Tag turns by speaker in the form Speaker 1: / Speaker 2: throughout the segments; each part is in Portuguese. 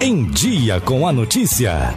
Speaker 1: Em Dia com a Notícia.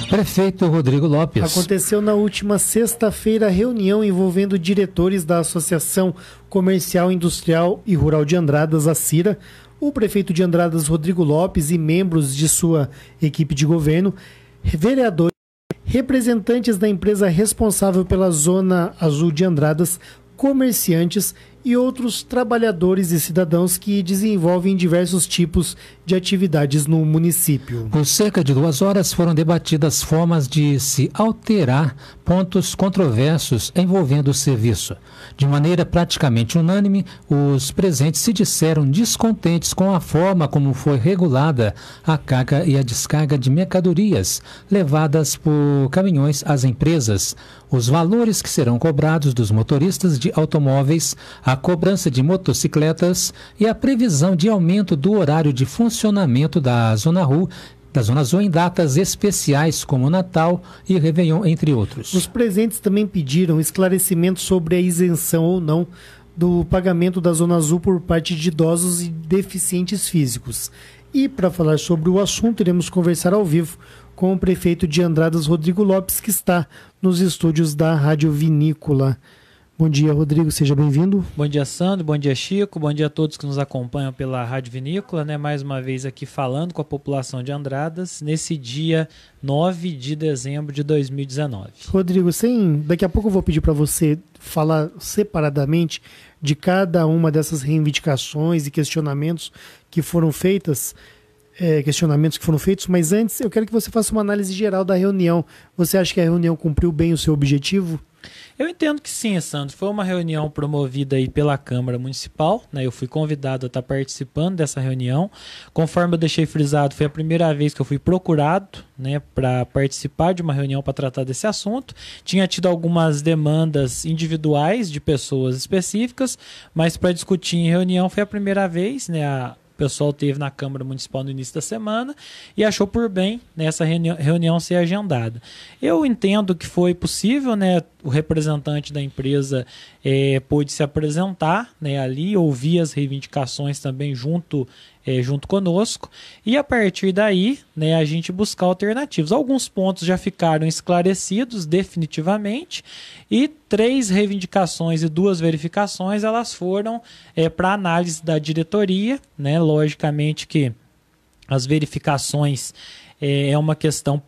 Speaker 2: Prefeito Rodrigo Lopes.
Speaker 3: Aconteceu na última sexta-feira a reunião envolvendo diretores da Associação Comercial, Industrial e Rural de Andradas, a CIRA, o prefeito de Andradas, Rodrigo Lopes, e membros de sua equipe de governo, vereadores, representantes da empresa responsável pela Zona Azul de Andradas, comerciantes e outros trabalhadores e cidadãos que desenvolvem diversos tipos de atividades no município.
Speaker 2: Por cerca de 2 horas foram debatidas formas de se alterar pontos controversos envolvendo o serviço. De maneira praticamente unânime, os presentes se disseram descontentes com a forma como foi regulada a carga e a descarga de mercadorias levadas por caminhões às empresas, os valores que serão cobrados dos motoristas de automóveis, a cobrança de motocicletas e a previsão de aumento do horário de funcionamento da Zona Azul em datas especiais como Natal e Réveillon, entre outros.
Speaker 3: Os presentes também pediram esclarecimentos sobre a isenção ou não do pagamento da Zona Azul por parte de idosos e deficientes físicos. E para falar sobre o assunto, iremos conversar ao vivo com o prefeito de Andradas, Rodrigo Lopes, que está nos estúdios da Rádio Vinícola. Bom dia, Rodrigo, seja bem-vindo.
Speaker 4: Bom dia, Sandro, bom dia, Chico, bom dia a todos que nos acompanham pela Rádio Vinícola, mais uma vez aqui falando com a população de Andradas, nesse dia 9 de dezembro de 2019.
Speaker 3: Rodrigo, daqui a pouco eu vou pedir para você falar separadamente de cada uma dessas reivindicações e questionamentos que foram feitos, mas antes eu quero que você faça uma análise geral da reunião. Você acha que a reunião cumpriu bem o seu objetivo?
Speaker 4: Eu entendo que sim, Sandro. Foi uma reunião promovida aí pela Câmara Municipal, Eu fui convidado a estar participando dessa reunião. Conforme eu deixei frisado, foi a primeira vez que eu fui procurado, para participar de uma reunião para tratar desse assunto. Tinha tido algumas demandas individuais de pessoas específicas, mas para discutir em reunião foi a primeira vez, O pessoal esteve na Câmara Municipal no início da semana e achou por bem essa reunião ser agendada. Eu entendo que foi possível, o representante da empresa pôde se apresentar ali, ouvir as reivindicações também junto conosco e a partir daí a gente buscar alternativas. Alguns pontos já ficaram esclarecidos definitivamente e 3 reivindicações e 2 verificações elas foram para análise da diretoria, Logicamente que as verificações é uma questão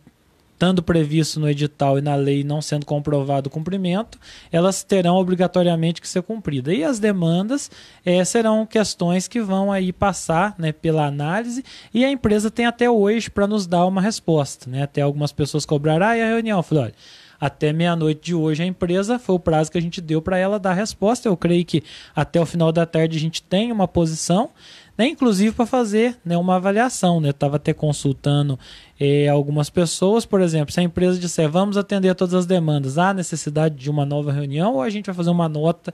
Speaker 4: estando previsto no edital e na lei não sendo comprovado o cumprimento, elas terão obrigatoriamente que ser cumpridas. E as demandas serão questões que vão aí passar pela análise e a empresa tem até hoje para nos dar uma resposta. Até algumas pessoas cobraram, e a reunião? Eu falei, olha, até meia-noite de hoje a empresa, foi o prazo que a gente deu para ela dar a resposta. Eu creio que até o final da tarde a gente tem uma posição, inclusive para fazer uma avaliação. Eu estava até consultando algumas pessoas, por exemplo, se a empresa disser vamos atender todas as demandas, há necessidade de uma nova reunião ou a gente vai fazer uma nota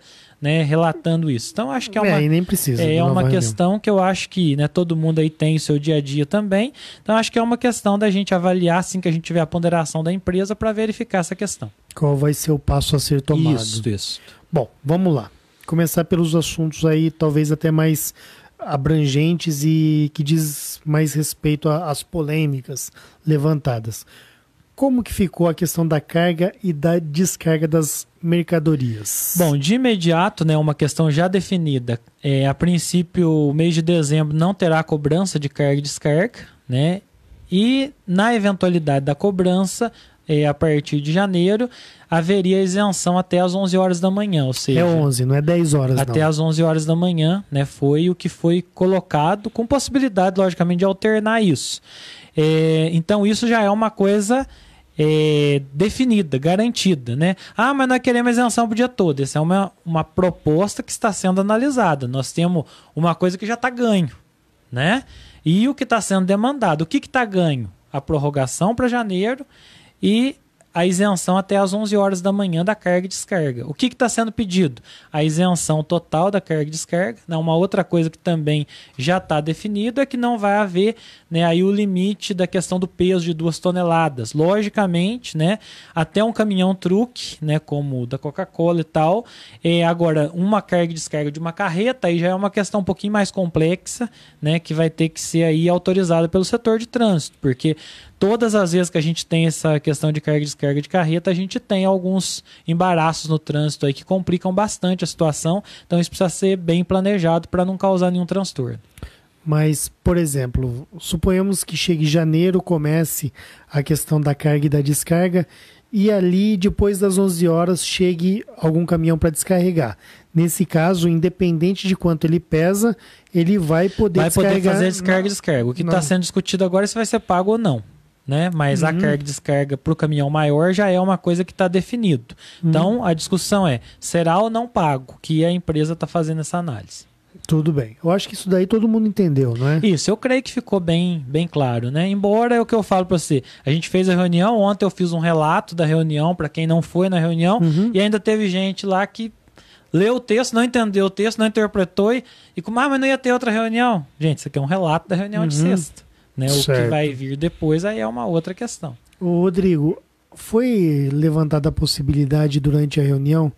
Speaker 4: relatando isso. Então acho que
Speaker 3: nem precisa
Speaker 4: uma questão que eu acho que todo mundo aí tem o seu dia a dia também, então acho que é uma questão da gente avaliar assim que a gente tiver a ponderação da empresa para verificar essa questão.
Speaker 3: Qual vai ser o passo a ser tomado?
Speaker 4: Isso.
Speaker 3: Bom, vamos lá. Começar pelos assuntos aí talvez até mais abrangentes e que diz mais respeito às polêmicas levantadas. Como que ficou a questão da carga e da descarga das mercadorias?
Speaker 4: Bom, de imediato, uma questão já definida. A princípio, o mês de dezembro não terá cobrança de carga e descarga, E na eventualidade da cobrança, a partir de janeiro, haveria isenção até às 11 horas da manhã, ou seja...
Speaker 3: É 11, não é 10 horas,
Speaker 4: até às 11 horas da manhã, foi o que foi colocado, com possibilidade, logicamente, de alternar isso. Então, isso já é uma coisa definida, garantida, mas nós queremos isenção para o dia todo. Essa é uma proposta que está sendo analisada. Nós temos uma coisa que já está ganho, E o que está sendo demandado? O que está ganho? A prorrogação para janeiro e a isenção até às 11 horas da manhã da carga e descarga. O que está sendo pedido? A isenção total da carga e descarga. Né? Uma outra coisa que também já está definido é que não vai haver, né, aí o limite da questão do peso de 2 toneladas. Logicamente, né, até um caminhão truque, né, como o da Coca-Cola e tal. Agora, uma carga e descarga de uma carreta aí já é uma questão um pouquinho mais complexa, né, que vai ter que ser aí autorizada pelo setor de trânsito, porque todas as vezes que a gente tem essa questão de carga e descarga de carreta, a gente tem alguns embaraços no trânsito aí que complicam bastante a situação, então isso precisa ser bem planejado para não causar nenhum transtorno.
Speaker 3: Mas, por exemplo, suponhamos que chegue janeiro, comece a questão da carga e da descarga, e ali, depois das 11 horas, chegue algum caminhão para descarregar. Nesse caso, independente de quanto ele pesa, ele vai poder descarregar.
Speaker 4: Vai poder fazer descarga e descarga. O que está sendo discutido agora é se vai ser pago ou não. Né? Mas a carga e descarga para o caminhão maior já é uma coisa que está definido. Então, a discussão é, será ou não pago? Que a empresa está fazendo essa análise.
Speaker 3: Tudo bem. Eu acho que isso daí todo mundo entendeu, não é?
Speaker 4: Isso, eu creio que ficou bem claro, né? Embora é o que eu falo para você. A gente fez a reunião, ontem eu fiz um relato da reunião para quem não foi na reunião, e ainda teve gente lá que leu o texto, não entendeu o texto, não interpretou e como, mas não ia ter outra reunião. Gente, isso aqui é um relato da reunião de sexta. Né? O que vai vir depois aí é uma outra questão.
Speaker 3: Ô, Rodrigo, foi levantada a possibilidade durante a reunião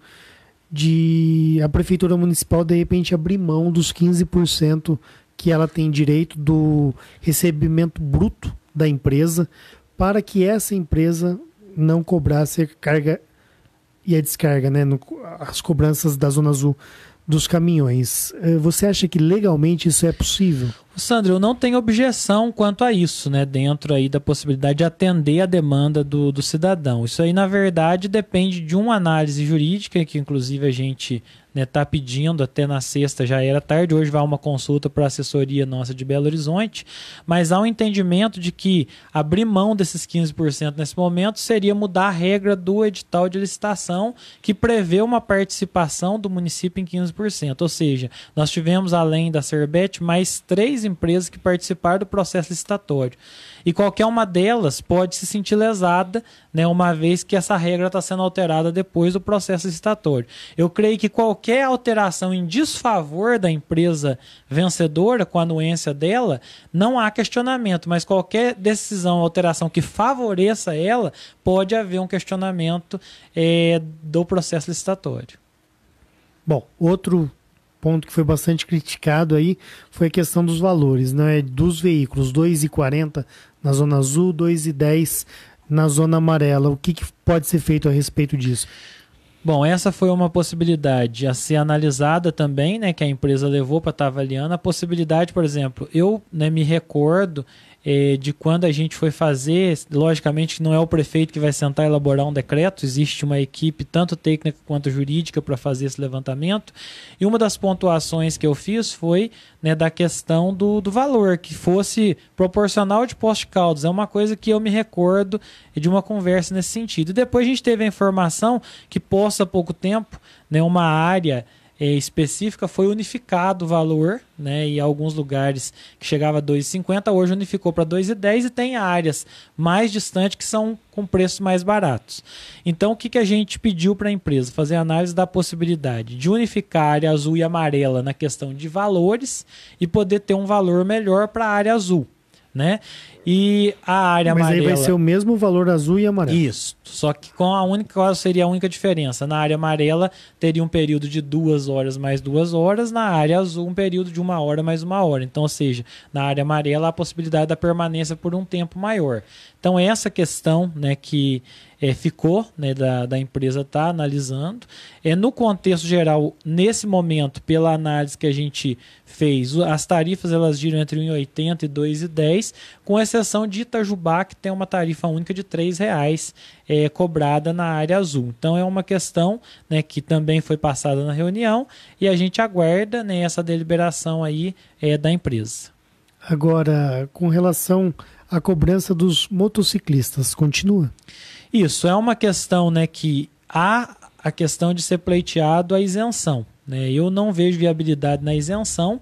Speaker 3: de a Prefeitura Municipal de repente abrir mão dos 15% que ela tem direito do recebimento bruto da empresa para que essa empresa não cobrasse a carga e a descarga, né? As cobranças da Zona Azul dos caminhões. Você acha que legalmente isso é possível?
Speaker 4: Sandro, eu não tenho objeção quanto a isso, né? Dentro aí da possibilidade de atender a demanda do cidadão. Isso aí, na verdade, depende de uma análise jurídica, que inclusive a gente está pedindo até na sexta, já era tarde, hoje vai uma consulta para a assessoria nossa de Belo Horizonte, mas há um entendimento de que abrir mão desses 15% nesse momento seria mudar a regra do edital de licitação que prevê uma participação do município em 15%, ou seja, nós tivemos além da Serbet mais 3 empresas que participaram do processo licitatório. E qualquer uma delas pode se sentir lesada, né, uma vez que essa regra está sendo alterada depois do processo licitatório. Eu creio que qualquer alteração em desfavor da empresa vencedora, com a anuência dela, não há questionamento, mas qualquer decisão, alteração que favoreça ela, pode haver um questionamento do processo licitatório.
Speaker 3: Bom, outro ponto que foi bastante criticado aí foi a questão dos valores, né? Dos veículos, 2,40 na Zona Azul, 2,10 na Zona Amarela. O que pode ser feito a respeito disso?
Speaker 4: Bom, essa foi uma possibilidade a ser analisada também, né, que a empresa levou para estar avaliando. A possibilidade, por exemplo, eu, né, me recordo de quando a gente foi fazer, logicamente que não é o prefeito que vai sentar e elaborar um decreto, existe uma equipe tanto técnica quanto jurídica para fazer esse levantamento, e uma das pontuações que eu fiz foi, né, da questão do valor, que fosse proporcional de Poços de Caldas. É uma coisa que eu me recordo de uma conversa nesse sentido. E depois a gente teve a informação que, há pouco tempo, né, uma área específica foi unificado o valor, né, e alguns lugares que chegava a 2,50 hoje unificou para 2,10 e tem áreas mais distantes que são com preços mais baratos. Então o que a gente pediu para a empresa? Fazer análise da possibilidade de unificar a área azul e amarela na questão de valores e poder ter um valor melhor para a área azul, né? E a área amarela...
Speaker 3: Mas aí vai ser o mesmo valor azul e amarelo.
Speaker 4: Isso, só que qual seria a única diferença? Na área amarela teria um período de 2 horas mais 2 horas, na área azul um período de 1 hora mais 1 hora. Então, ou seja, na área amarela a possibilidade da permanência por um tempo maior. Então, essa questão, né, que ficou, né, da empresa estar analisando. No contexto geral, nesse momento, pela análise que a gente fez, as tarifas elas giram entre 1,80 e 2,10, com exceção de Itajubá, que tem uma tarifa única de R$ 3,00 cobrada na área azul. Então é uma questão, né, que também foi passada na reunião e a gente aguarda, né, essa deliberação aí da empresa.
Speaker 3: Agora, com relação à cobrança dos motociclistas, continua?
Speaker 4: Isso, é uma questão, né, que há a questão de ser pleiteado a isenção, né? Eu não vejo viabilidade na isenção.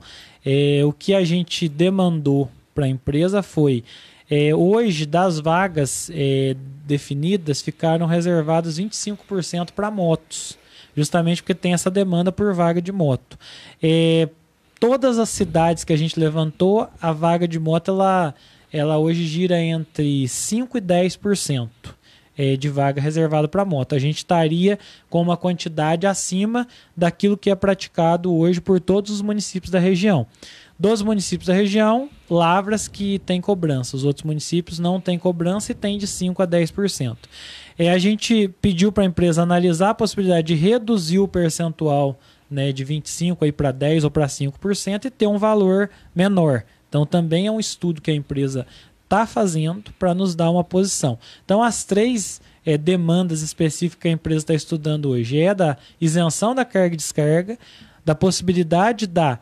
Speaker 4: O que a gente demandou para a empresa foi Hoje, das vagas definidas, ficaram reservadas 25% para motos, justamente porque tem essa demanda por vaga de moto. Todas as cidades que a gente levantou, a vaga de moto ela hoje gira entre 5% e 10%. De vaga reservada para moto. A gente estaria com uma quantidade acima daquilo que é praticado hoje por todos os municípios da região. Dos municípios da região, Lavras que tem cobrança. Os outros municípios não têm cobrança e tem de 5% a 10%. A gente pediu para a empresa analisar a possibilidade de reduzir o percentual, né, de 25% para 10% ou para 5% e ter um valor menor. Então também é um estudo que a empresa está fazendo para nos dar uma posição. Então, as 3 demandas específicas que a empresa está estudando hoje é da isenção da carga e descarga, da possibilidade da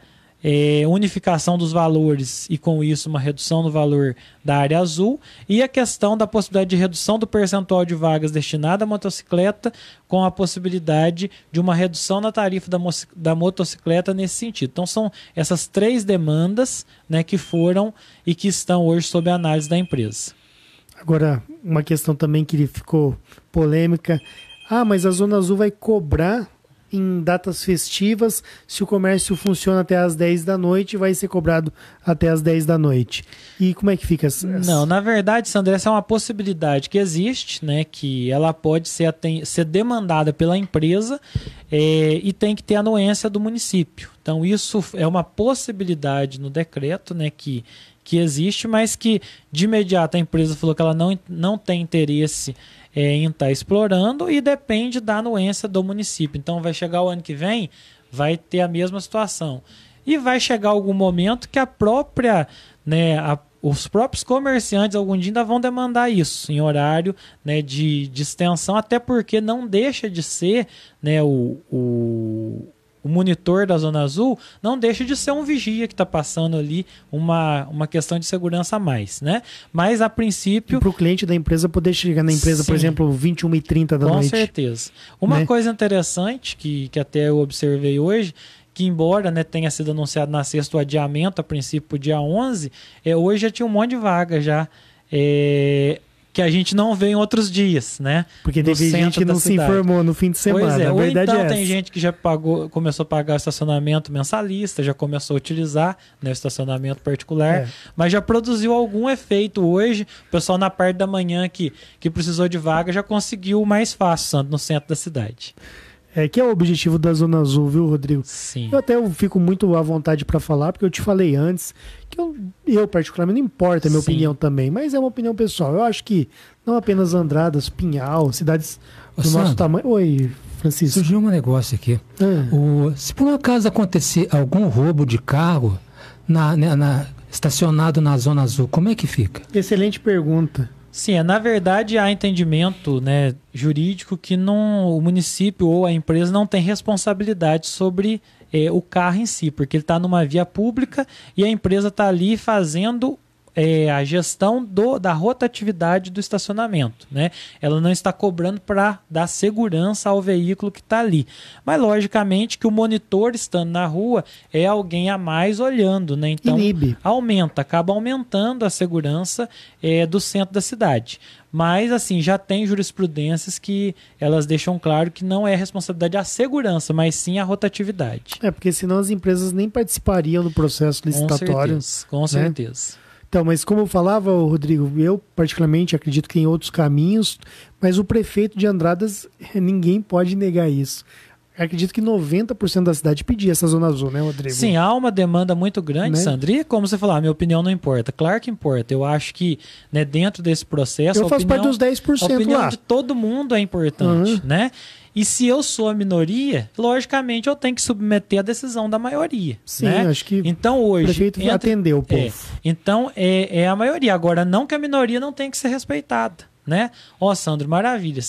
Speaker 4: unificação dos valores e, com isso, uma redução no valor da área azul, e a questão da possibilidade de redução do percentual de vagas destinada à motocicleta, com a possibilidade de uma redução na tarifa da motocicleta nesse sentido. Então, são essas 3 demandas, né, que foram e que estão hoje sob a análise da empresa.
Speaker 3: Agora, uma questão também que ficou polêmica. Mas a Zona Azul vai cobrar em datas festivas, se o comércio funciona até às 10 da noite, vai ser cobrado até às 10 da noite. E como é que fica?
Speaker 4: Não, na verdade, Sandra, essa é uma possibilidade que existe, né, que ela pode ser demandada pela empresa e tem que ter anuência do município. Então, isso é uma possibilidade no decreto, né, que existe, mas que de imediato a empresa falou que ela não tem interesse em estar explorando e depende da anuência do município. Então vai chegar o ano que vem, vai ter a mesma situação. E vai chegar algum momento que os próprios comerciantes algum dia ainda vão demandar isso em horário, né, de extensão, até porque não deixa de ser, né, o monitor da Zona Azul não deixa de ser um vigia que está passando ali uma questão de segurança a mais, né? Mas, a princípio...
Speaker 3: Para o cliente da empresa poder chegar na empresa, sim, por exemplo, 21h30 da noite.
Speaker 4: Com certeza. Uma coisa interessante que até eu observei hoje, que embora, né, tenha sido anunciado na sexta o adiamento, a princípio, para o dia 11, hoje já tinha um monte de vaga já, que a gente não vê em outros dias, né?
Speaker 3: Porque teve gente que não se informou no fim de semana.
Speaker 4: Pois é,
Speaker 3: ou então
Speaker 4: tem gente que já começou a pagar o estacionamento mensalista, já começou a utilizar, né, o estacionamento particular, mas já produziu algum efeito hoje. O pessoal na parte da manhã que precisou de vaga já conseguiu mais fácil, no centro da cidade.
Speaker 3: Que é o objetivo da Zona Azul, viu, Rodrigo?
Speaker 4: Sim.
Speaker 3: Eu até fico muito à vontade para falar, porque eu te falei antes que eu particularmente, não importa a minha opinião também, mas é uma opinião pessoal. Eu acho que não apenas Andradas, Pinhal, cidades do nosso tamanho... Oi, Francisco.
Speaker 2: Surgiu um negócio aqui. Se por um acaso acontecer algum roubo de carro estacionado na Zona Azul, como é que fica?
Speaker 3: Excelente pergunta.
Speaker 4: Sim, na verdade há entendimento, né, jurídico que o município ou a empresa não tem responsabilidade sobre o carro em si, porque ele está numa via pública e a empresa está ali fazendo a gestão da rotatividade do estacionamento, né? Ela não está cobrando para dar segurança ao veículo que está ali. Mas, logicamente, que o monitor estando na rua é alguém a mais olhando, né? Então, acaba aumentando a segurança do centro da cidade. Mas, assim, já tem jurisprudências que elas deixam claro que não é responsabilidade a segurança, mas sim a rotatividade.
Speaker 3: Porque senão as empresas nem participariam do processo licitatório.
Speaker 4: Com certeza.
Speaker 3: Então, mas como eu falava, Rodrigo, eu particularmente acredito que tem outros caminhos, mas o prefeito de Andradas, ninguém pode negar isso. Eu acredito que 90% da cidade pedia essa Zona Azul, né, Rodrigo?
Speaker 4: Sim, há uma demanda muito grande, né? Sandra, e como você falou, a minha opinião não importa. Claro que importa. Eu acho que, né, dentro desse processo...
Speaker 3: Eu faço parte dos 10% lá.
Speaker 4: A opinião de todo mundo é importante, né? E se eu sou a minoria, logicamente eu tenho que submeter a decisão da maioria.
Speaker 3: Sim,
Speaker 4: né?
Speaker 3: Acho que
Speaker 4: então, hoje,
Speaker 3: o prefeito atendeu o povo.
Speaker 4: Então, é a maioria. Agora, não que a minoria não tenha que ser respeitada. Né? Sandro, maravilha.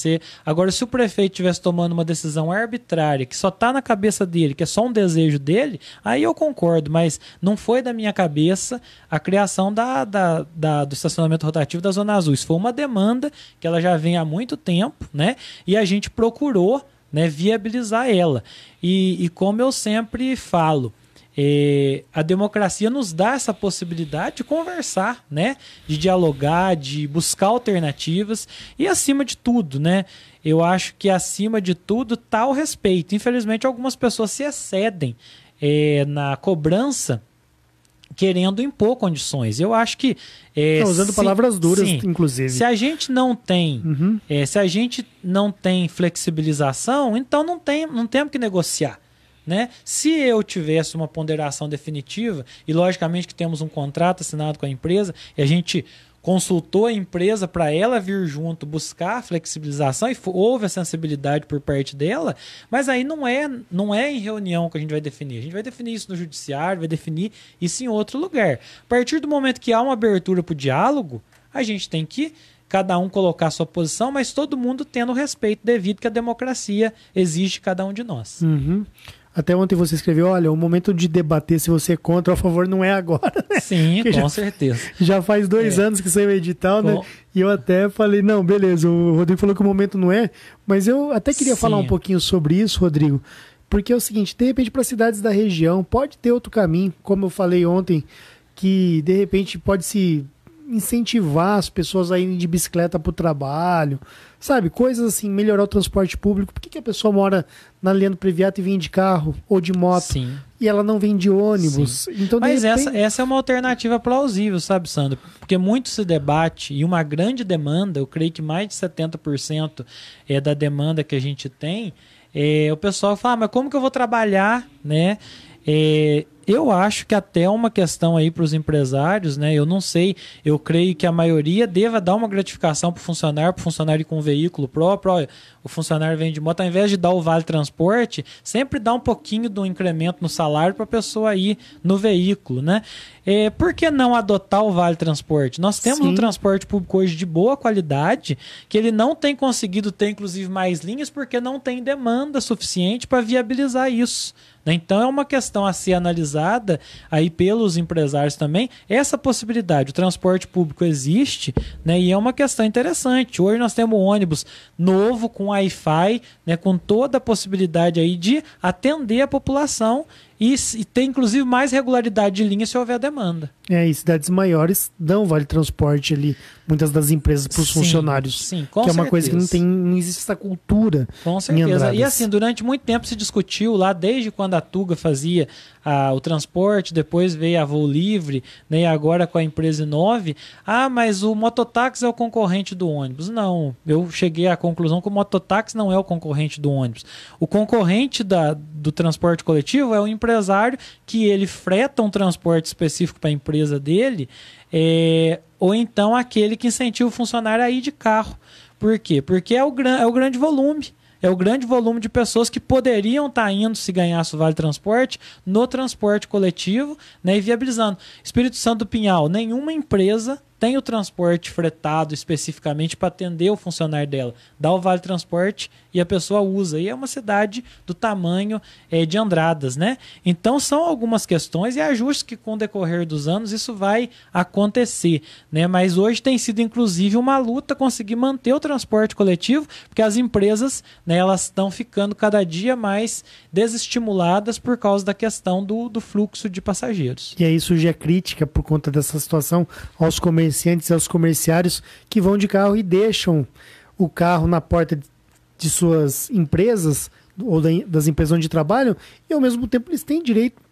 Speaker 4: Agora, se o prefeito estivesse tomando uma decisão arbitrária, que só está na cabeça dele, que é só um desejo dele, aí eu concordo, mas não foi da minha cabeça a criação do estacionamento rotativo da Zona Azul. Isso foi uma demanda que ela já vem há muito tempo, né? E a gente procurou, né, viabilizar ela. E como eu sempre falo, a democracia nos dá essa possibilidade de conversar, né? De dialogar, de buscar alternativas e, acima de tudo, né? Eu acho que, acima de tudo, está o respeito. Infelizmente, algumas pessoas se excedem na cobrança, querendo impor condições. Eu acho que...
Speaker 3: usando palavras duras,
Speaker 4: sim,
Speaker 3: inclusive.
Speaker 4: Se a gente não tem, se a gente não tem flexibilização, então não temos que negociar. Né? Se eu tivesse uma ponderação definitiva, e logicamente que temos um contrato assinado com a empresa, e a gente consultou a empresa para ela vir junto buscar flexibilização, e houve a sensibilidade por parte dela, mas aí não é em reunião que a gente vai definir. A gente vai definir isso no judiciário, vai definir isso em outro lugar. A partir do momento que há uma abertura para o diálogo, a gente tem que cada um colocar a sua posição, mas todo mundo tendo o respeito devido que a democracia exige de cada um de nós.
Speaker 3: Até ontem você escreveu, olha, o momento de debater se você é contra ou a favor não é agora, né?
Speaker 4: Sim, com certeza.
Speaker 3: Já faz 2 anos que saiu o edital, né? E eu até falei, não, beleza, o Rodrigo falou que o momento não é, mas eu até queria falar um pouquinho sobre isso, Rodrigo, porque é o seguinte, de repente para cidades da região pode ter outro caminho, como eu falei ontem, que de repente pode se incentivar as pessoas a irem de bicicleta para o trabalho, sabe? Coisas assim, melhorar o transporte público. Por que a pessoa mora na Leandro Previato e vem de carro ou de moto?
Speaker 4: Sim.
Speaker 3: E ela não vem de ônibus? Então,
Speaker 4: mas essa é uma alternativa plausível, sabe, Sandro? Porque muito se debate e uma grande demanda, eu creio que mais de 70% da demanda que a gente tem, o pessoal fala, mas como que eu vou trabalhar, né? Eu acho que até uma questão aí para os empresários, né? Eu não sei, eu creio que a maioria deva dar uma gratificação para o funcionário ir com um veículo próprio. Olha, o funcionário vem de moto, ao invés de dar o vale transporte, sempre dá um pouquinho do incremento no salário para a pessoa ir no veículo, né? Por que não adotar o vale transporte? Nós temos um transporte público hoje de boa qualidade, que ele não tem conseguido ter, inclusive, mais linhas, porque não tem demanda suficiente para viabilizar isso. Então é uma questão a ser analisada aí pelos empresários também, essa possibilidade. O transporte público existe, né, e é uma questão interessante. Hoje nós temos um ônibus novo com Wi-Fi, né, com toda a possibilidade aí de atender a população e ter inclusive mais regularidade de linha se houver demanda.
Speaker 3: E cidades maiores dão vale transporte ali, muitas das empresas para os funcionários.
Speaker 4: Sim, com
Speaker 3: que é uma
Speaker 4: certeza.
Speaker 3: Coisa que não existe essa cultura.
Speaker 4: Com certeza. E assim, durante muito tempo se discutiu lá, desde quando a Tuga fazia o transporte, depois veio a Voo Livre, né, e agora com a empresa Inove, mas o mototáxi é o concorrente do ônibus. Não, eu cheguei à conclusão que o mototáxi não é o concorrente do ônibus. O concorrente do transporte coletivo é o empresário que ele freta um transporte específico para a empresa dele, ou então aquele que incentiva o funcionário a ir de carro. Por quê? Porque é o grande volume. É o grande volume de pessoas que poderiam estar indo, se ganhasse o Vale Transporte, no transporte coletivo, né, e viabilizando. Espírito Santo do Pinhal, nenhuma empresa tem o transporte fretado especificamente para atender o funcionário dela. Dá o Vale Transporte e a pessoa usa. E é uma cidade do tamanho de Andradas, né? Então são algumas questões e ajustes que com o decorrer dos anos isso vai acontecer, né? Mas hoje tem sido inclusive uma luta conseguir manter o transporte coletivo, porque as empresas, né, elas estão ficando cada dia mais desestimuladas por causa da questão do fluxo de passageiros.
Speaker 3: E aí surge a crítica por conta dessa situação aos comerciantes e aos comerciários que vão de carro e deixam o carro na porta de suas empresas ou das empresas onde trabalham, e ao mesmo tempo eles têm direito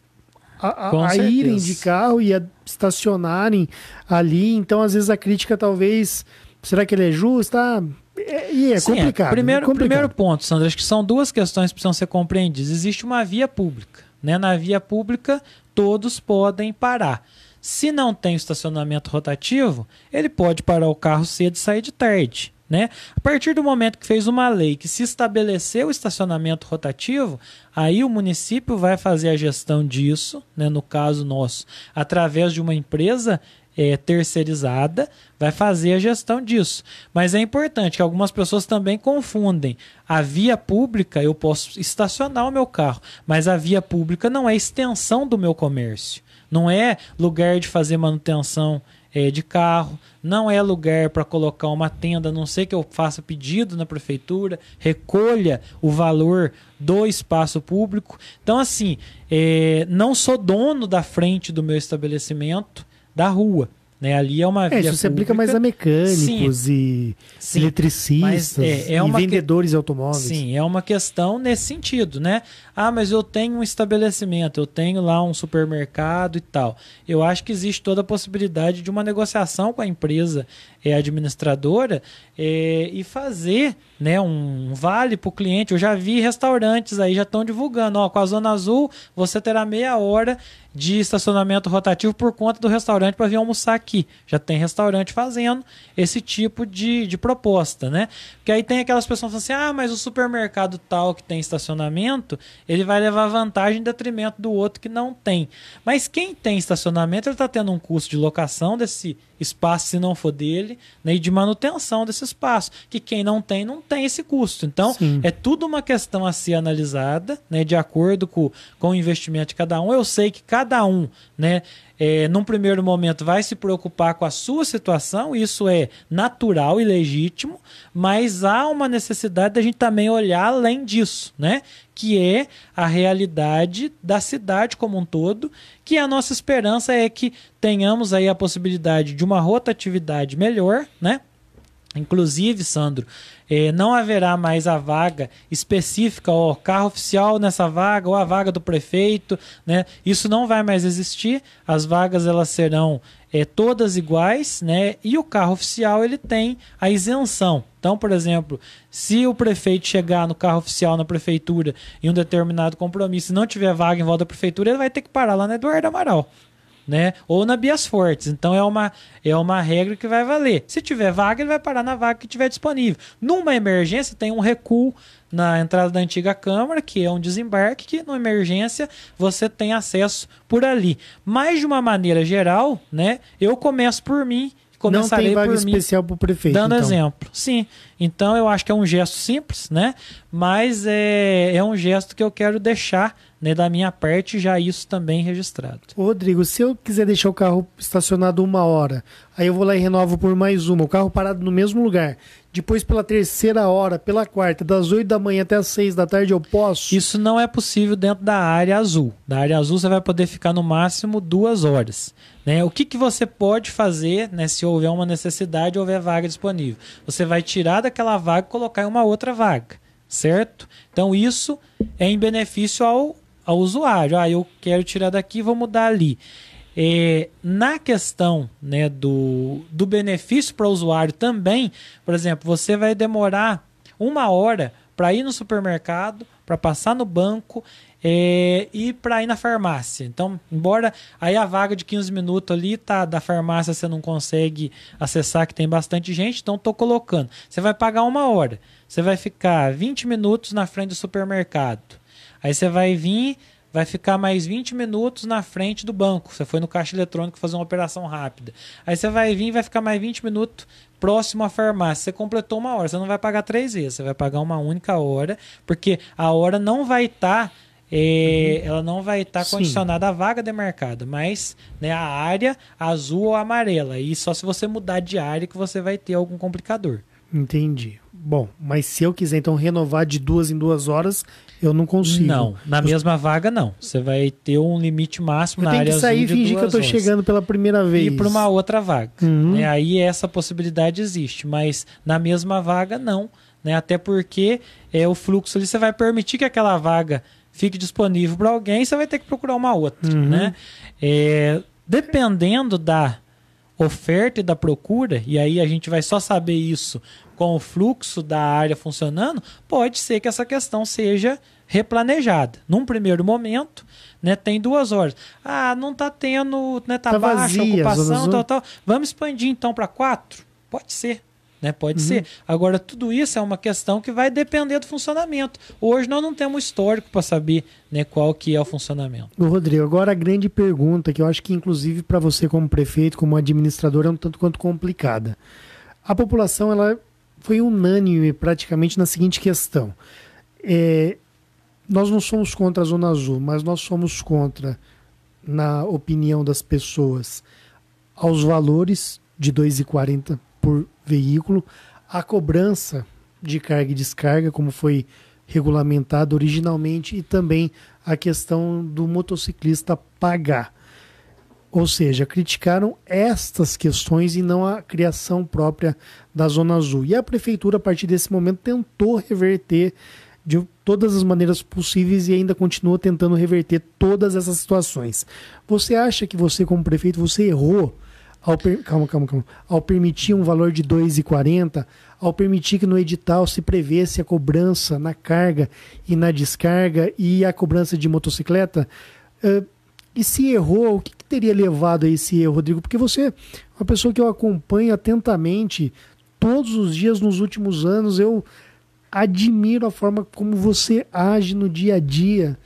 Speaker 3: a irem de carro e a estacionarem ali. Então às vezes a crítica talvez, será que ele é justo? É complicado.
Speaker 4: Primeiro ponto, Sandra, acho que são duas questões que precisam ser compreendidas. Existe uma via pública, né? Na via pública todos podem parar. Se não tem estacionamento rotativo, ele pode parar o carro cedo e sair de tarde, né? A partir do momento que fez uma lei que se estabeleceu o estacionamento rotativo, aí o município vai fazer a gestão disso, né, no caso nosso, através de uma empresa terceirizada vai fazer a gestão disso. Mas é importante que algumas pessoas também confundem. A via pública, eu posso estacionar o meu carro, mas a via pública não é extensão do meu comércio. Não é lugar de fazer manutenção de carro, não é lugar para colocar uma tenda, a não ser que eu faça pedido na prefeitura, recolha o valor do espaço público. Então, assim, não sou dono da frente do meu estabelecimento, da rua. Né? Ali é uma via
Speaker 3: isso se
Speaker 4: pública.
Speaker 3: aplica mais a mecânicos
Speaker 4: Sim.
Speaker 3: e eletricistas e vendedores de automóveis.
Speaker 4: Sim, é uma questão nesse sentido, né? Ah, mas eu tenho um estabelecimento, eu tenho lá um supermercado e tal. Eu acho que existe toda a possibilidade de uma negociação com a empresa administradora e fazer, né, um vale para o cliente. Eu já vi restaurantes aí, já estão divulgando, ó, com a Zona Azul você terá meia hora de estacionamento rotativo por conta do restaurante para vir almoçar aqui. Já tem restaurante fazendo esse tipo de proposta, né? Porque aí tem aquelas pessoas que falam assim, mas o supermercado tal que tem estacionamento, ele vai levar vantagem em detrimento do outro que não tem. Mas quem tem estacionamento, ele está tendo um custo de locação desse espaço, se não for dele, né, e de manutenção desse espaço, que quem não tem esse custo. Então,
Speaker 3: Sim.
Speaker 4: É tudo uma questão a ser analisada, né, de acordo com o investimento de cada um. Eu sei que cada um, né, num primeiro momento vai se preocupar com a sua situação, isso é natural e legítimo, mas há uma necessidade da gente também olhar além disso, né? Que é a realidade da cidade como um todo, que a nossa esperança é que tenhamos aí a possibilidade de uma rotatividade melhor, né? Inclusive, Sandro, não haverá mais a vaga específica, carro oficial nessa vaga, ou a vaga do prefeito, né? Isso não vai mais existir, as vagas elas serão todas iguais, né? E o carro oficial ele tem a isenção. Então, por exemplo, se o prefeito chegar no carro oficial na prefeitura em um determinado compromisso e não tiver vaga em volta da prefeitura, ele vai ter que parar lá na Eduardo Amaral. Né? Ou na Bias Fortes. Então é uma regra que vai valer. Se tiver vaga, ele vai parar na vaga que tiver disponível. Numa emergência, tem um recuo na entrada da antiga Câmara, que é um desembarque, que numa emergência você tem acesso por ali. Mas de uma maneira geral, né, eu começo por mim.
Speaker 3: Não tem vaga especial para o prefeito.
Speaker 4: Dando exemplo. Sim. Então eu acho que é um gesto simples, né? Mas é um gesto que eu quero deixar, né, da minha parte, já isso também registrado.
Speaker 3: Rodrigo, se eu quiser deixar o carro estacionado 1 hora, aí eu vou lá e renovo por mais uma, o carro parado no mesmo lugar, depois pela 3ª hora, pela 4ª, das 8 da manhã até as 6 da tarde eu posso?
Speaker 4: Isso não é possível dentro da área azul. Da área azul você vai poder ficar no máximo 2 horas. Né? O que você pode fazer, né, se houver uma necessidade, houver vaga disponível? Você vai tirar daquela vaga e colocar em uma outra vaga, certo? Então isso é em benefício ao usuário. Eu quero tirar daqui, vou mudar ali. Na questão, né, do benefício para o usuário também, por exemplo, você vai demorar 1 hora para ir no supermercado, para passar no banco e para ir na farmácia. Então, embora aí a vaga de 15 minutos ali da farmácia você não consegue acessar, que tem bastante gente, então estou colocando. Você vai pagar 1 hora, você vai ficar 20 minutos na frente do supermercado. Aí você vai ficar mais 20 minutos na frente do banco. Você foi no caixa eletrônico fazer uma operação rápida. Aí você vai vir e vai ficar mais 20 minutos próximo à farmácia. Você completou 1 hora. Você não vai pagar 3 vezes. Você vai pagar uma única hora, porque a hora não vai estar... ela não vai estar condicionada à vaga demarcada, mas, né, a área azul ou amarela. E só se você mudar de área que você vai ter algum complicador.
Speaker 3: Entendi. Bom, mas se eu quiser então renovar de 2 em 2 horas, eu não consigo.
Speaker 4: Não, na mesma vaga não. Você vai ter um limite máximo na área azul de 2 horas.
Speaker 3: Eu tenho que sair e fingir que eu estou chegando pela primeira vez.
Speaker 4: E para uma outra vaga. Né? Aí essa possibilidade existe, mas na mesma vaga não. Né? Até porque o fluxo ali você vai permitir que aquela vaga fique disponível para alguém e você vai ter que procurar uma outra. Né? Dependendo da oferta e da procura, e aí a gente vai só saber isso com o fluxo da área funcionando, pode ser que essa questão seja replanejada. Num primeiro momento, né, tem 2 horas. Não está tendo, né, tá baixa a ocupação, tal. Vamos expandir então para 4? Pode ser. né? Pode ser. Agora, tudo isso é uma questão que vai depender do funcionamento. Hoje nós não temos histórico para saber, né, qual que é o funcionamento.
Speaker 3: Rodrigo, agora a grande pergunta, que eu acho que inclusive para você como prefeito, como administrador, é um tanto quanto complicada. A população ela foi unânime praticamente na seguinte questão. Nós não somos contra a Zona Azul, mas nós somos contra, na opinião das pessoas, aos valores de R$ 2,40 por veículo, a cobrança de carga e descarga, como foi regulamentado originalmente, e também a questão do motociclista pagar. Ou seja, criticaram estas questões e não a criação própria da Zona Azul. E a prefeitura, a partir desse momento, tentou reverter de todas as maneiras possíveis e ainda continua tentando reverter todas essas situações. Você acha que você, como prefeito, você errou ao permitir um valor de R$ 2,40, ao permitir que no edital se prevesse a cobrança na carga e na descarga e a cobrança de motocicleta? E se errou, o que teria levado a esse erro, Rodrigo? Porque você é uma pessoa que eu acompanho atentamente todos os dias nos últimos anos. Eu admiro a forma como você age no dia a dia.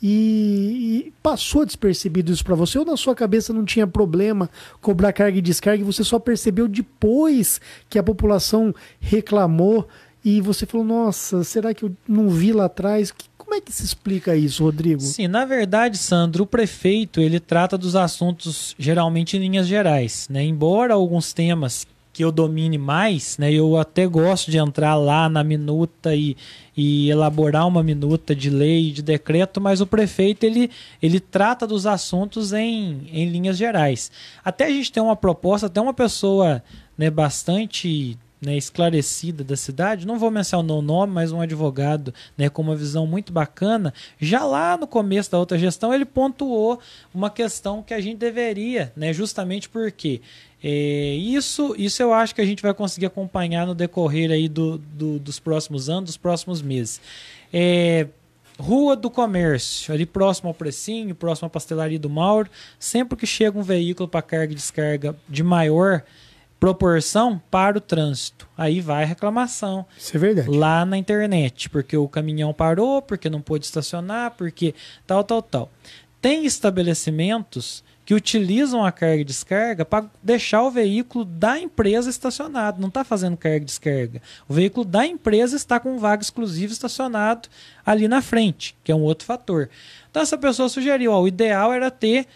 Speaker 3: E passou despercebido isso para você? Ou na sua cabeça não tinha problema cobrar carga e descarga e você só percebeu depois que a população reclamou e você falou, nossa, será que eu não vi lá atrás? Como é que se explica isso, Rodrigo?
Speaker 4: Sim, na verdade, Sandro, o prefeito ele trata dos assuntos geralmente em linhas gerais, né? Embora alguns temas que eu domine mais, né? Eu até gosto de entrar lá na minuta e elaborar uma minuta de lei, de decreto, mas o prefeito ele trata dos assuntos em linhas gerais. Até a gente tem uma proposta, até uma pessoa, né, bastante, né, esclarecida da cidade, não vou mencionar o nome, mas um advogado, né, com uma visão muito bacana, já lá no começo da outra gestão ele pontuou uma questão que a gente deveria, né, justamente porque isso eu acho que a gente vai conseguir acompanhar no decorrer aí dos próximos anos, dos próximos meses. Rua do Comércio, ali próximo ao Precinho, próximo à Pastelaria do Mauro, sempre que chega um veículo para carga e descarga de maior proporção, para o trânsito. Aí vai a reclamação.
Speaker 3: Isso é verdade.
Speaker 4: Lá na internet, porque o caminhão parou, porque não pôde estacionar, porque tal. Tem estabelecimentos que utilizam a carga e descarga para deixar o veículo da empresa estacionado. Não está fazendo carga e descarga. O veículo da empresa está com vaga exclusiva estacionado ali na frente, que é um outro fator. Então essa pessoa sugeriu, o ideal era ter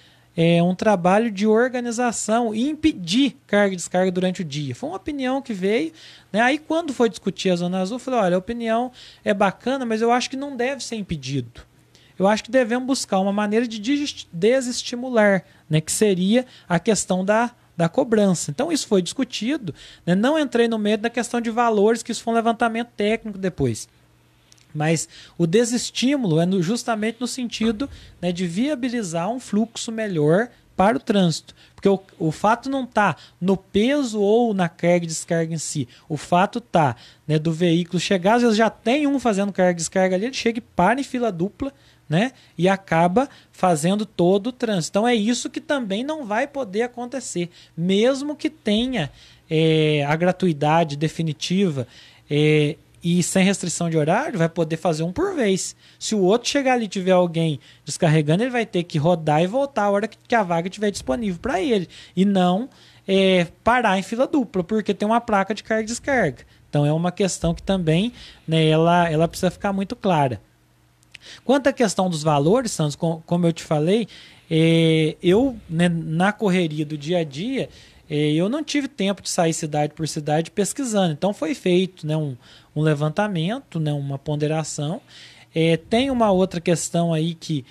Speaker 4: um trabalho de organização e impedir carga e descarga durante o dia. Foi uma opinião que veio, né? Aí quando foi discutir a Zona Azul, eu falei, olha, a opinião é bacana, mas eu acho que não deve ser impedido. Eu acho que devemos buscar uma maneira de desestimular, né, que seria a questão da cobrança. Então isso foi discutido, né? Não entrei no meio da questão de valores, que isso foi um levantamento técnico depois. Mas o desestímulo é justamente no sentido, né, de viabilizar um fluxo melhor para o trânsito. Porque o fato não está no peso ou na carga e descarga em si. O fato está, né, do veículo chegar, às vezes já tem um fazendo carga e descarga ali, ele chega e para em fila dupla, né, e acaba fazendo todo o trânsito. Então é isso que também não vai poder acontecer. Mesmo que tenha a gratuidade definitiva e sem restrição de horário, vai poder fazer um por vez. Se o outro chegar ali e tiver alguém descarregando, ele vai ter que rodar e voltar a hora que a vaga estiver disponível para ele. E não parar em fila dupla, porque tem uma placa de carga e descarga. Então é uma questão que também, né, ela precisa ficar muito clara. Quanto à questão dos valores, Santos, como eu te falei, eu, né, na correria do dia a dia, eu não tive tempo de sair cidade por cidade pesquisando. Então foi feito, né, um levantamento, né, uma ponderação. Tem uma outra questão aí que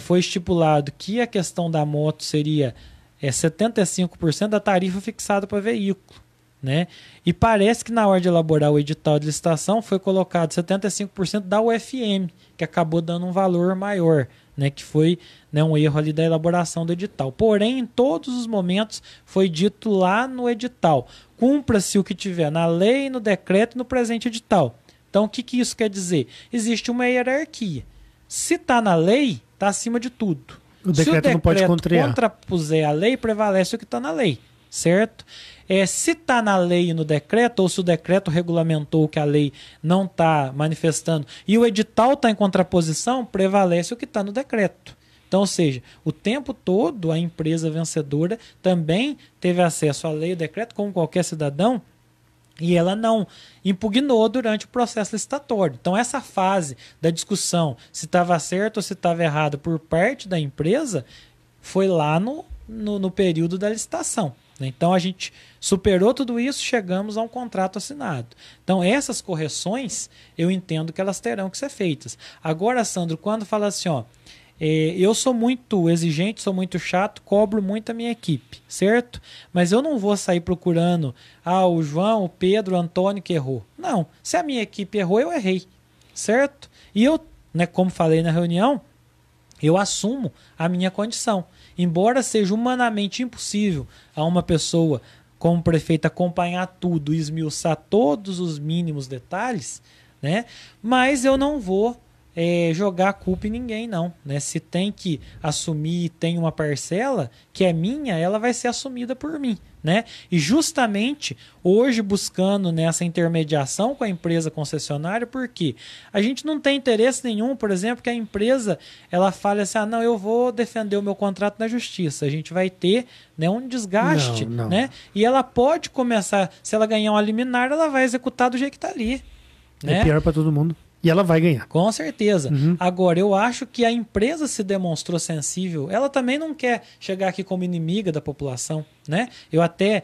Speaker 4: foi estipulado que a questão da moto seria 75% da tarifa fixada para veículo, né? E parece que na hora de elaborar o edital de licitação foi colocado 75% da UFM, que acabou dando um valor maior, né, que foi, né, um erro ali da elaboração do edital. Porém, em todos os momentos foi dito lá no edital, cumpra-se o que tiver na lei, no decreto e no presente edital. Então, o que isso quer dizer? Existe uma hierarquia. Se está na lei, está acima de tudo.
Speaker 3: O decreto não pode contrariar.
Speaker 4: Se o decreto contrapuser a lei, prevalece o que está na lei. certo? Se está na lei e no decreto, ou se o decreto regulamentou que a lei não está manifestando, e o edital está em contraposição, prevalece o que está no decreto. Então, ou seja, o tempo todo a empresa vencedora também teve acesso à lei e ao decreto, como qualquer cidadão, e ela não impugnou durante o processo licitatório. Então, essa fase da discussão se estava certo ou se estava errado por parte da empresa foi lá no período da licitação. Então, a gente superou tudo isso, chegamos a um contrato assinado. Então, essas correções, eu entendo que elas terão que ser feitas. Agora, Sandro, quando fala assim, eu sou muito exigente, sou muito chato, cobro muito a minha equipe, certo? Mas eu não vou sair procurando o João, o Pedro, o Antônio que errou. Não, se a minha equipe errou, eu errei, certo? E eu, como falei na reunião, eu assumo a minha condição. Embora seja humanamente impossível a uma pessoa, como prefeito, acompanhar tudo e esmiuçar todos os mínimos detalhes, né? Mas eu não vou jogar a culpa em ninguém, não. Né? Se tem que assumir, tem uma parcela que é minha, ela vai ser assumida por mim. Né? E justamente hoje buscando nessa intermediação com a empresa concessionária, porque a gente não tem interesse nenhum, por exemplo, que a empresa ela fale assim, não, eu vou defender o meu contrato na justiça. A gente vai ter, né, um desgaste,
Speaker 3: não.
Speaker 4: Né? E ela pode começar, se ela ganhar uma liminar, ela vai executar do jeito que está ali. Né?
Speaker 3: É pior para todo mundo. E ela vai ganhar.
Speaker 4: Com certeza.
Speaker 3: Uhum.
Speaker 4: Agora, eu acho que a empresa se demonstrou sensível. Ela também não quer chegar aqui como inimiga da população. Né? Eu até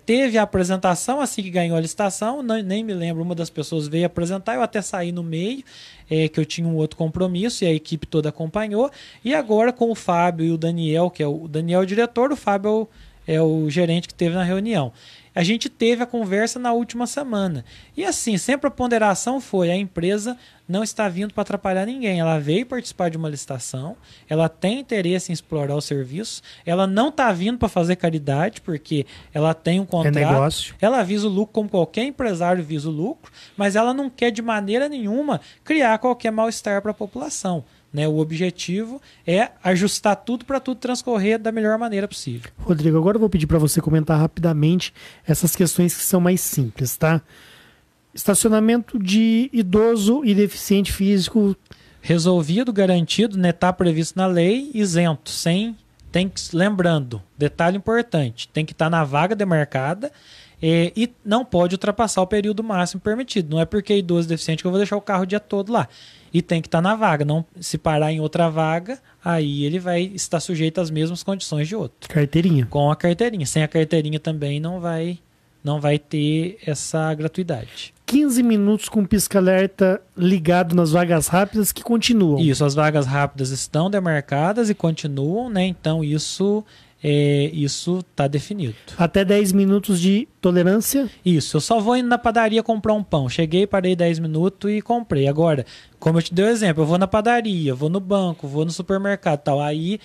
Speaker 4: teve a apresentação assim que ganhou a licitação, nem me lembro, uma das pessoas veio apresentar, eu até saí no meio, que eu tinha um outro compromisso e a equipe toda acompanhou. E agora com o Fábio e o Daniel, que o Daniel é o diretor, o Fábio é o gerente que teve na reunião. A gente teve a conversa na última semana. E assim, sempre a ponderação foi, a empresa não está vindo para atrapalhar ninguém. Ela veio participar de uma licitação, ela tem interesse em explorar o serviço, ela não está vindo para fazer caridade, porque ela tem um contrato.
Speaker 3: É negócio.
Speaker 4: Ela visa o lucro como qualquer empresário visa o lucro, mas ela não quer de maneira nenhuma criar qualquer mal-estar para a população. Né? O objetivo é ajustar tudo para tudo transcorrer da melhor maneira possível.
Speaker 3: Rodrigo, agora eu vou pedir para você comentar rapidamente essas questões que são mais simples, tá? Estacionamento de idoso e deficiente físico.
Speaker 4: Resolvido, garantido, né? Tá previsto na lei, isento, lembrando, detalhe importante, tem que estar na vaga demarcada e não pode ultrapassar o período máximo permitido. Não é porque é idoso e deficiente que eu vou deixar o carro o dia todo lá. E tem que estar na vaga. Não, se parar em outra vaga, aí ele vai estar sujeito às mesmas condições de outro.
Speaker 3: Carteirinha.
Speaker 4: Com a carteirinha. Sem a carteirinha também não vai ter essa gratuidade.
Speaker 3: 15 minutos com pisca-alerta ligado nas vagas rápidas que continuam.
Speaker 4: Isso, as vagas rápidas estão demarcadas e continuam, né? Então isso está definido.
Speaker 3: Até 10 minutos de tolerância?
Speaker 4: Isso, eu só vou indo na padaria comprar um pão. Cheguei, parei 10 minutos e comprei. Agora, como eu te dei o exemplo, eu vou na padaria, vou no banco, vou no supermercado e tal. Aí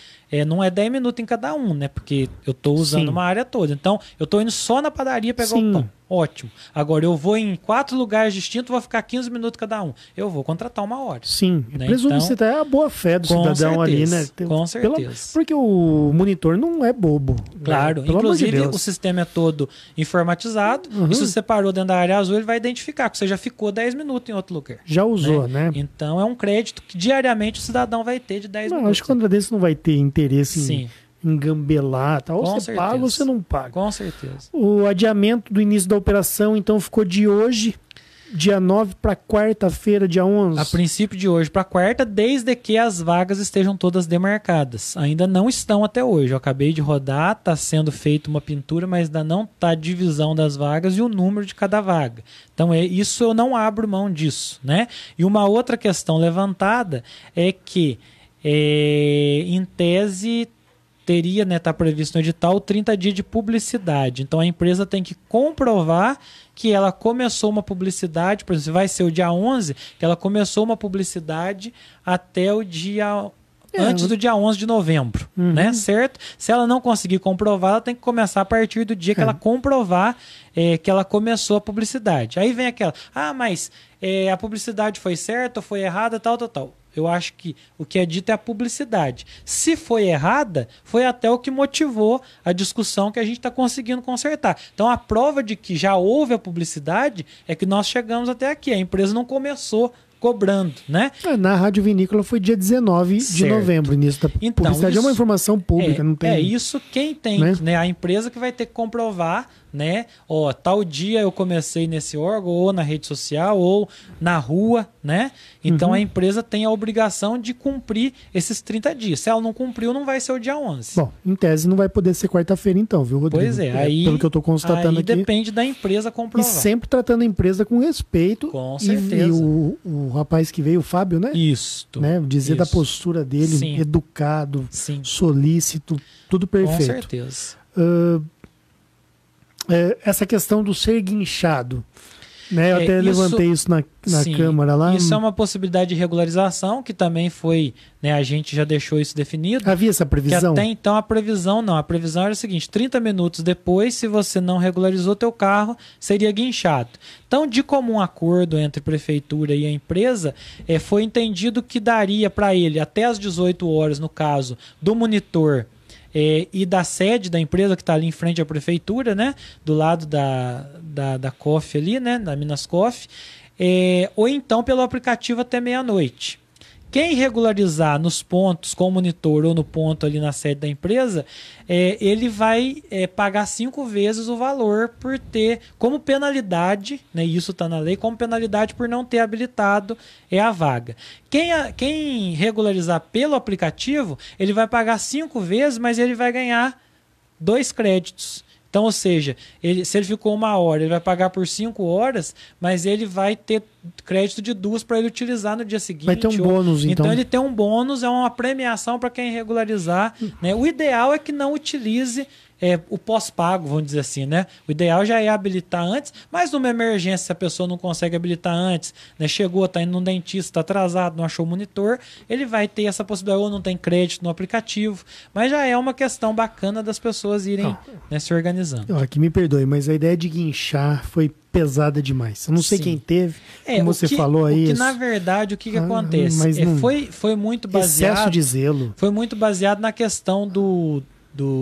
Speaker 4: não é 10 minutos em cada um, né? Porque eu estou usando uma área toda. Então, eu estou indo só na padaria pegar o pão. Ótimo. Agora, eu vou em 4 lugares distintos, vou ficar 15 minutos cada um. Eu vou contratar 1 hora.
Speaker 3: Sim.
Speaker 4: Né?
Speaker 3: Presume-se até a boa fé do cidadão ali, né?
Speaker 4: Com certeza.
Speaker 3: Porque o monitor não é bobo.
Speaker 4: Claro.
Speaker 3: Né?
Speaker 4: Inclusive, o sistema é todo informatizado.
Speaker 3: Uhum.
Speaker 4: E se você parou dentro da área azul, ele vai identificar que você já ficou 10 minutos em outro lugar.
Speaker 3: Já usou, né?
Speaker 4: Então, é um crédito que diariamente o cidadão vai ter de 10 minutos.
Speaker 3: Acho que o André desse não vai ter interesse em engambelar, tá? Ou
Speaker 4: Com
Speaker 3: você paga ou você não paga.
Speaker 4: Com certeza.
Speaker 3: O adiamento do início da operação, então, ficou de hoje, dia 9, para quarta-feira, dia 11?
Speaker 4: A princípio de hoje para quarta, desde que as vagas estejam todas demarcadas. Ainda não estão até hoje. Eu acabei de rodar, está sendo feita uma pintura, mas ainda não está a divisão das vagas e o número de cada vaga. Então, isso eu não abro mão disso, né? E uma outra questão levantada é que, em tese, teria, né, tá previsto no edital 30 dias de publicidade. Então a empresa tem que comprovar que ela começou uma publicidade, por exemplo, vai ser o dia 11, que ela começou uma publicidade até o dia antes do dia 11 de novembro, né, certo? Se ela não conseguir comprovar, ela tem que começar a partir do dia que ela comprovar que ela começou a publicidade. Aí vem aquela, mas a publicidade foi certa ou foi errada, tal. Eu acho que o que é dito é a publicidade. Se foi errada, foi até o que motivou a discussão que a gente está conseguindo consertar. Então, a prova de que já houve a publicidade é que nós chegamos até aqui. A empresa não começou cobrando, né?
Speaker 3: Na Rádio Vinícola foi dia 19 de novembro, início da publicidade.
Speaker 4: Isso,
Speaker 3: é uma informação pública, não tem...
Speaker 4: É isso, quem tem, né? A empresa que vai ter que comprovar, né? Ó, tal dia eu comecei nesse órgão, ou na rede social, ou na rua, né? Então a empresa tem a obrigação de cumprir esses 30 dias. Se ela não cumpriu, não vai ser o dia 11.
Speaker 3: Bom, em tese não vai poder ser quarta-feira então, viu, Rodrigo?
Speaker 4: Pois é, aí,
Speaker 3: pelo que eu estou constatando
Speaker 4: aí
Speaker 3: aqui.
Speaker 4: depende da empresa comprovar.
Speaker 3: E sempre tratando a empresa com respeito.
Speaker 4: Com certeza.
Speaker 3: E o rapaz que veio, o Fábio, né?
Speaker 4: Isso.
Speaker 3: Né? Dizer da postura dele,
Speaker 4: Sim.
Speaker 3: educado,
Speaker 4: Sim.
Speaker 3: solícito, tudo perfeito.
Speaker 4: Com certeza.
Speaker 3: Essa questão do ser guinchado, né? Eu até
Speaker 4: isso,
Speaker 3: levantei isso na Câmara lá.
Speaker 4: Isso é uma possibilidade de regularização que também foi, né, a gente já deixou isso definido.
Speaker 3: Havia essa previsão?
Speaker 4: Que até então a previsão não. A previsão era o seguinte, 30 minutos depois, se você não regularizou teu carro, seria guinchado. Então, de comum acordo entre a prefeitura e a empresa, foi entendido que daria para ele até as 18 horas, no caso do monitor, e da sede da empresa que está ali em frente à prefeitura, né? Do lado da COF ali, né? Da Minas COF, ou então pelo aplicativo até meia-noite. Quem regularizar nos pontos com o monitor ou no ponto ali na sede da empresa, ele vai pagar 5 vezes o valor por ter, como penalidade, né, isso está na lei, como penalidade por não ter habilitado a vaga. Quem regularizar pelo aplicativo, ele vai pagar 5 vezes, mas ele vai ganhar 2 créditos. Então, ou seja, se ele ficou 1 hora, ele vai pagar por 5 horas, mas ele vai ter crédito de 2 para ele utilizar no dia seguinte.
Speaker 3: Vai ter um bônus, então.
Speaker 4: Então, ele tem um bônus, é uma premiação para quem regularizar. Né? O ideal é que não utilize o pós-pago, vamos dizer assim, né? O ideal já é habilitar antes, mas numa emergência, se a pessoa não consegue habilitar antes, né? Chegou, está indo num dentista, está atrasado, não achou o monitor, ele vai ter essa possibilidade, ou não tem crédito no aplicativo, mas já é uma questão bacana das pessoas irem, né, se organizando.
Speaker 3: Que me perdoe, mas a ideia de guinchar foi pesada demais. Eu não sei quem teve, como você falou aí.
Speaker 4: Na verdade, o que acontece?
Speaker 3: Mas
Speaker 4: foi muito baseado...
Speaker 3: Excesso de zelo.
Speaker 4: Foi muito baseado na questão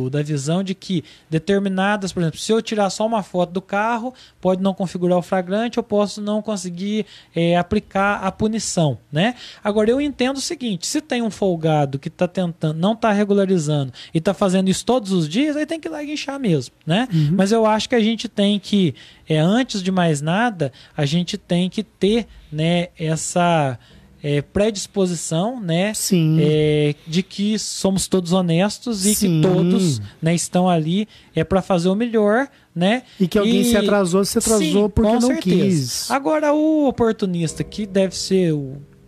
Speaker 4: da visão de que determinadas, por exemplo, se eu tirar só uma foto do carro, pode não configurar o flagrante, eu posso não conseguir aplicar a punição, né? Agora, eu entendo o seguinte, se tem um folgado que está tentando, não está regularizando e está fazendo isso todos os dias, aí tem que ir lá e guinchar mesmo, né? Mas eu acho que a gente tem que, antes de mais nada, a gente tem que ter, né, essa... predisposição, né, de que somos todos honestos e que todos, né, estão ali para fazer o melhor, né?
Speaker 3: E que alguém se atrasou porque não quis.
Speaker 4: Agora, o oportunista, que deve ser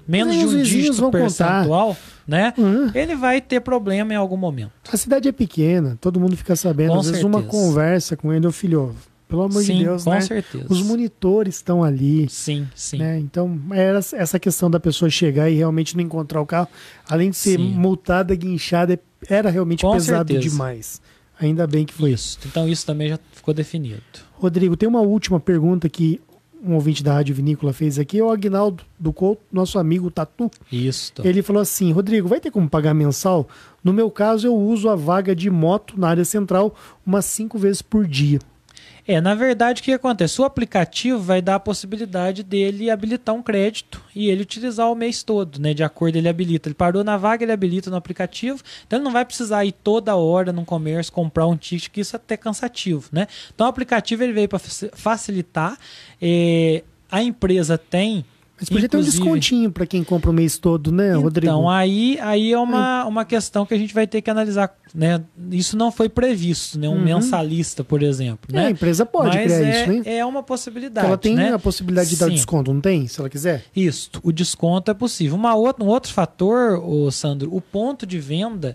Speaker 4: menos de um dígito percentual, né? Ele vai ter problema em algum momento.
Speaker 3: A cidade é pequena, todo mundo fica sabendo. Às vezes uma conversa com ele, filho, pelo amor de Deus,
Speaker 4: com
Speaker 3: né?
Speaker 4: certeza.
Speaker 3: Os monitores estão ali.
Speaker 4: Sim.
Speaker 3: Né? Então, era essa questão da pessoa chegar e realmente não encontrar o carro, além de ser multada, guinchada, era realmente pesado demais. Ainda bem que foi
Speaker 4: isso. Então, isso também já ficou definido.
Speaker 3: Rodrigo, tem uma última pergunta que um ouvinte da Rádio Vinícola fez aqui, é o Agnaldo do Couto, nosso amigo Tatu.
Speaker 4: Isso.
Speaker 3: Ele falou assim, Rodrigo, vai ter como pagar mensal? No meu caso, eu uso a vaga de moto na área central umas 5 vezes por dia.
Speaker 4: Na verdade, o que acontece? O aplicativo vai dar a possibilidade dele habilitar um crédito e ele utilizar o mês todo, né? De acordo, ele habilita. Ele parou na vaga, ele habilita no aplicativo. Então, ele não vai precisar ir toda hora num comércio comprar um ticket, que isso é até cansativo, né? Então, o aplicativo ele veio para facilitar. A empresa tem...
Speaker 3: Mas podia ter um descontinho para quem compra o mês todo, né, Rodrigo?
Speaker 4: Então, aí é uma questão que a gente vai ter que analisar, né? Isso não foi previsto, né? Um mensalista, por exemplo. Né?
Speaker 3: A empresa pode criar isso, né?
Speaker 4: É uma possibilidade.
Speaker 3: Ela tem,
Speaker 4: né?
Speaker 3: A possibilidade de dar desconto, não tem? Se ela quiser?
Speaker 4: Isso, o desconto é possível. Um outro fator, Sandro, o ponto de venda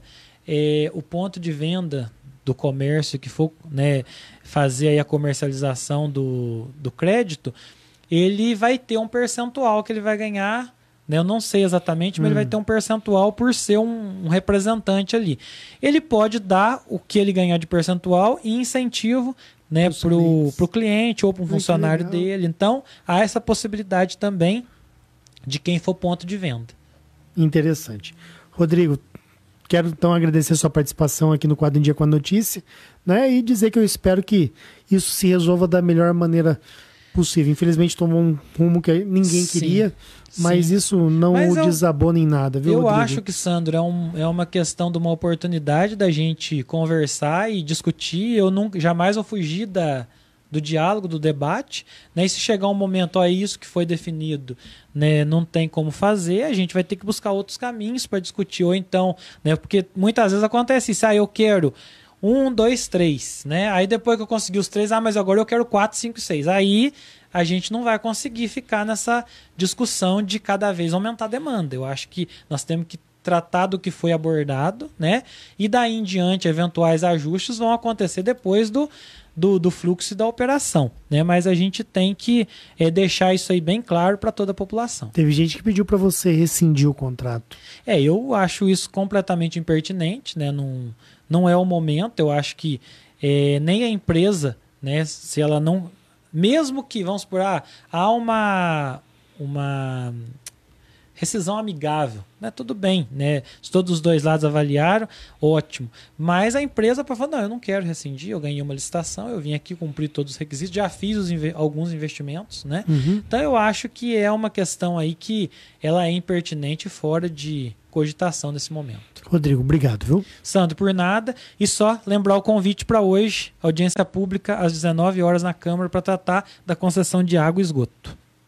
Speaker 4: do comércio que for, né, fazer aí a comercialização do crédito, ele vai ter um percentual que ele vai ganhar, né? Eu não sei exatamente, mas ele vai ter um percentual por ser um representante ali. Ele pode dar o que ele ganhar de percentual e incentivo, né, para o cliente ou para um funcionário dele. Então, há essa possibilidade também de quem for ponto de venda.
Speaker 3: Interessante. Rodrigo, quero então agradecer a sua participação aqui no Quadro em Dia com a Notícia, né? E dizer que eu espero que isso se resolva da melhor maneira possível. Infelizmente tomou um rumo que ninguém queria, mas isso não desabona em nada, viu,
Speaker 4: Eu
Speaker 3: Rodrigo?
Speaker 4: acho que, Sandro, é uma questão de uma oportunidade da gente conversar e discutir. Eu jamais vou fugir do diálogo, do debate, né? E se chegar um momento, ó, isso que foi definido, né, não tem como fazer, a gente vai ter que buscar outros caminhos para discutir, ou então, né, porque muitas vezes acontece isso, eu quero 1, 2, 3, né? Aí depois que eu conseguir os 3, mas agora eu quero 4, 5, 6. Aí a gente não vai conseguir ficar nessa discussão de cada vez aumentar a demanda. Eu acho que nós temos que tratar do que foi abordado, né? E daí em diante, eventuais ajustes vão acontecer depois do fluxo e da operação, né? Mas a gente tem que deixar isso aí bem claro para toda a população.
Speaker 3: Teve gente que pediu para você rescindir o contrato.
Speaker 4: Eu acho isso completamente impertinente, né? Não é o momento. Eu acho que nem a empresa, né? Se ela não... Mesmo que, vamos supor, há uma rescisão amigável, né? Tudo bem, né? Se todos os dois lados avaliaram, ótimo. Mas a empresa pode falar, não, eu não quero rescindir, eu ganhei uma licitação, eu vim aqui cumprir todos os requisitos, já fiz alguns investimentos, né? Então eu acho que é uma questão aí que ela é impertinente e fora de cogitação nesse momento.
Speaker 3: Rodrigo, obrigado, viu?
Speaker 4: Sandro, por nada. E só lembrar o convite para hoje, audiência pública às 19 horas na Câmara para tratar da concessão de água e esgoto.